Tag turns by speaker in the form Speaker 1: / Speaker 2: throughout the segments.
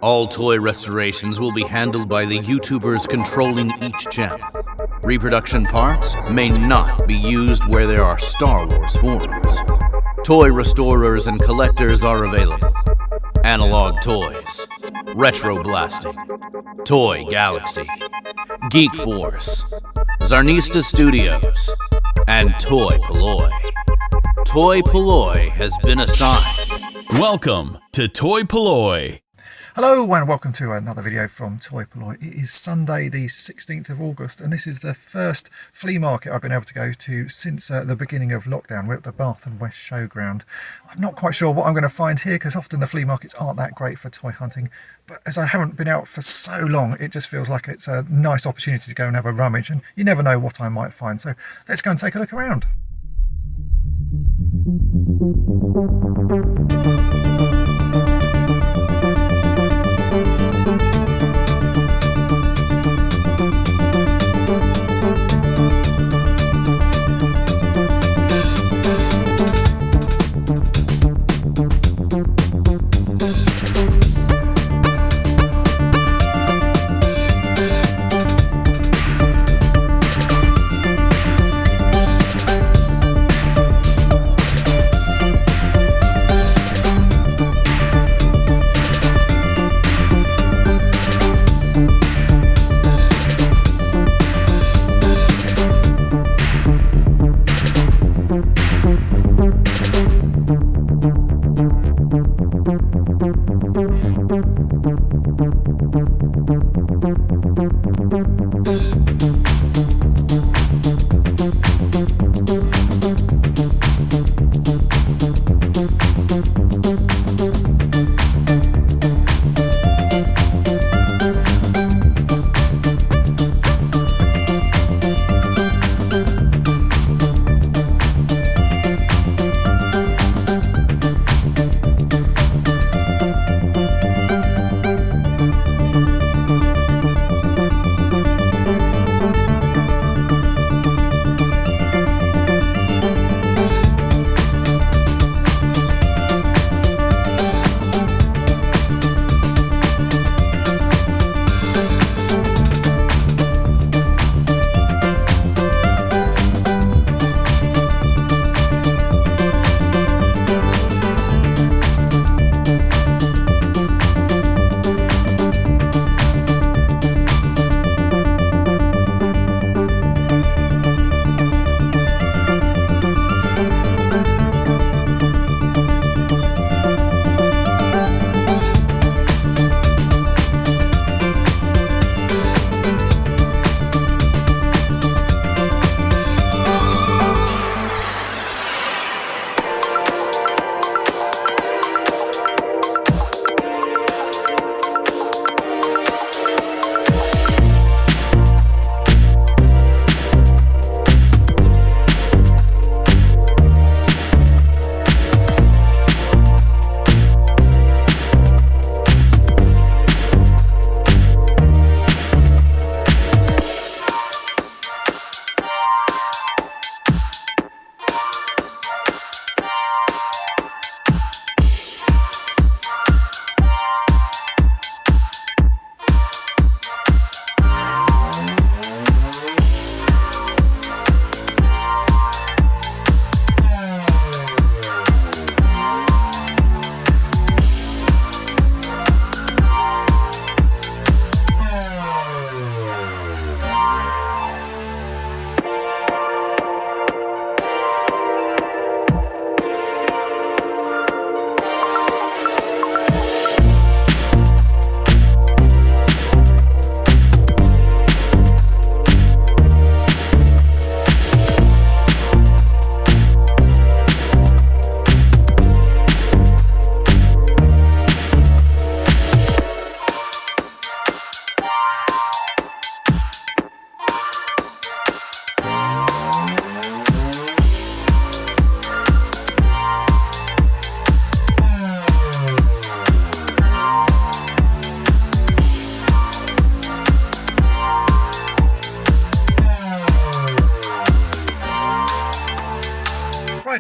Speaker 1: All toy restorations will be handled by the YouTubers controlling each channel. Reproduction parts may not be used where there are Star Wars forums. Toy restorers and collectors are available. Analog Toys, Retro Blasting, Toy Galaxy, Geek Force, Zarnista Studios, and toy-polloi. Toy-polloi has been assigned.
Speaker 2: Welcome to toy-polloi.
Speaker 3: Hello and welcome to another video from toy-polloi. It is Sunday the 16th of August and this is the first flea market I've been able to go to since the beginning of lockdown. We're at the Bath and West Showground. I'm not quite sure what I'm going to find here because often the flea markets aren't that great for toy hunting, but as I haven't been out for so long it just feels like it's a nice opportunity to go and have a rummage, and you never know what I might find. So let's go and take a look around.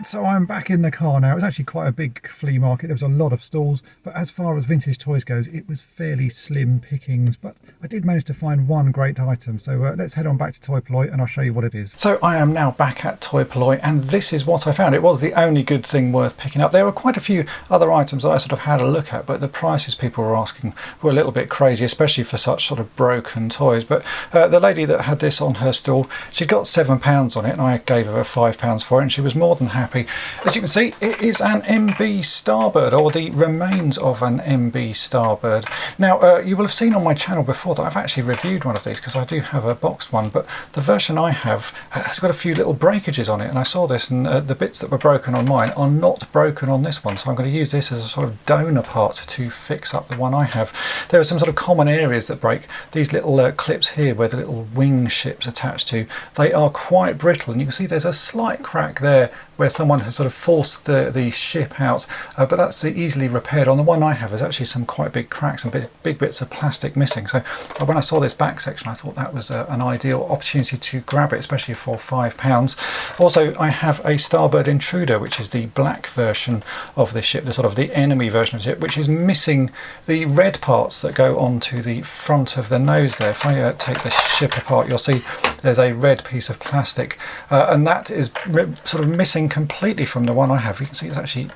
Speaker 3: Right, so I'm back in the car now. It was actually quite a big flea market. There was a lot of stalls, but as far as vintage toys goes, it was fairly slim pickings, but I did manage to find one great item. So let's head on back to toy-polloi and I'll show you what it is. So I am now back at toy-polloi and this is what I found. It was the only good thing worth picking up. There were quite a few other items that I sort of had a look at, but the prices people were asking were a little bit crazy, especially for such sort of broken toys. But the lady that had this on her stall, she got £7 on it and I gave her £5 for it and she was more than happy. As you can see, it is an MB Starbird, or the remains of an MB Starbird. Now you will have seen on my channel before that I've actually reviewed one of these because I do have a boxed one, but the version I have has got a few little breakages on it, and I saw this and the bits that were broken on mine are not broken on this one, so I'm going to use this as a sort of donor part to fix up the one I have. There are some sort of common areas that break. These little clips here where the little wing ship's attached to, they are quite brittle, and you can see there's a slight crack there where someone has sort of forced the ship out, but that's easily repaired. On the one I have, there's actually some quite big cracks and big bits of plastic missing. So when I saw this back section, I thought that was an ideal opportunity to grab it, especially for £5. Also, I have a Starbird Intruder, which is the black version of the ship, the sort of the enemy version of the ship, which is missing the red parts that go onto the front of the nose there. If I take the ship apart, you'll see there's a red piece of plastic, and that is sort of missing completely from the one I have. You can see it's actually,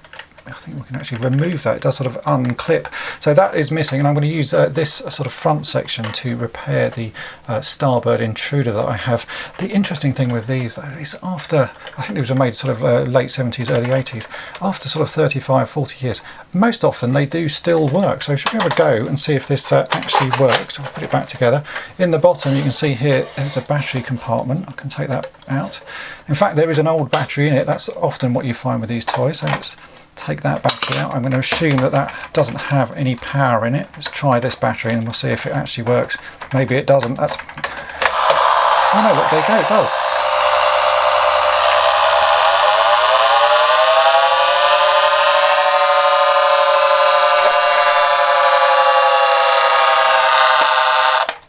Speaker 3: I think we can actually remove that. It does sort of unclip. So that is missing, and I'm going to use this sort of front section to repair the Starbird Intruder that I have. The interesting thing with these is after, I think these were made sort of late 70s, early 80s, after sort of 35, 40 years, most often they do still work. So should we have a go and see if this actually works? I'll put it back together. In the bottom you can see here there's a battery compartment. I can take that out. In fact, there is an old battery in it. That's often what you find with these toys. So let's take that battery out. I'm going to assume that that doesn't have any power in it. Let's try this battery and we'll see if it actually works. Maybe it doesn't. That's, oh no, look, there you go, it does.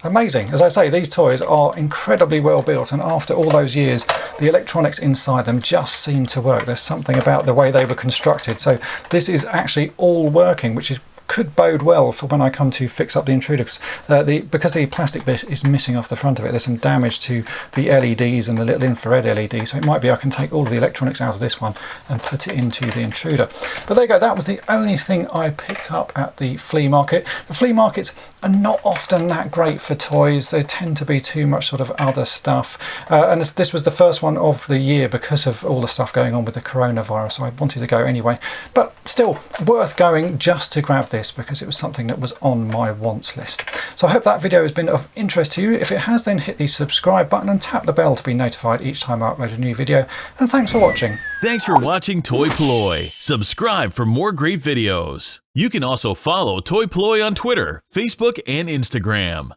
Speaker 3: Amazing. As I say, these toys are incredibly well built, and after all those years the electronics inside them just seem to work. There's something about the way they were constructed. So this is actually all working, which could bode well for when I come to fix up the Intruder, because the plastic bit is missing off the front of it. There's some damage to the LEDs and the little infrared LED, so it might be I can take all of the electronics out of this one and put it into the Intruder. But there you go, that was the only thing I picked up at the flea market. The flea markets are not often that great for toys. They tend to be too much sort of other stuff, and this was the first one of the year because of all the stuff going on with the coronavirus, so I wanted to go anyway. But still worth going just to grab this, because it was something that was on my wants list. So I hope that video has been of interest to you. If it has, then hit the subscribe button and tap the bell to be notified each time I upload a new video. And thanks for watching.
Speaker 2: Thanks for watching toy-polloi. Subscribe for more great videos. You can also follow toy-polloi on Twitter, Facebook, and Instagram.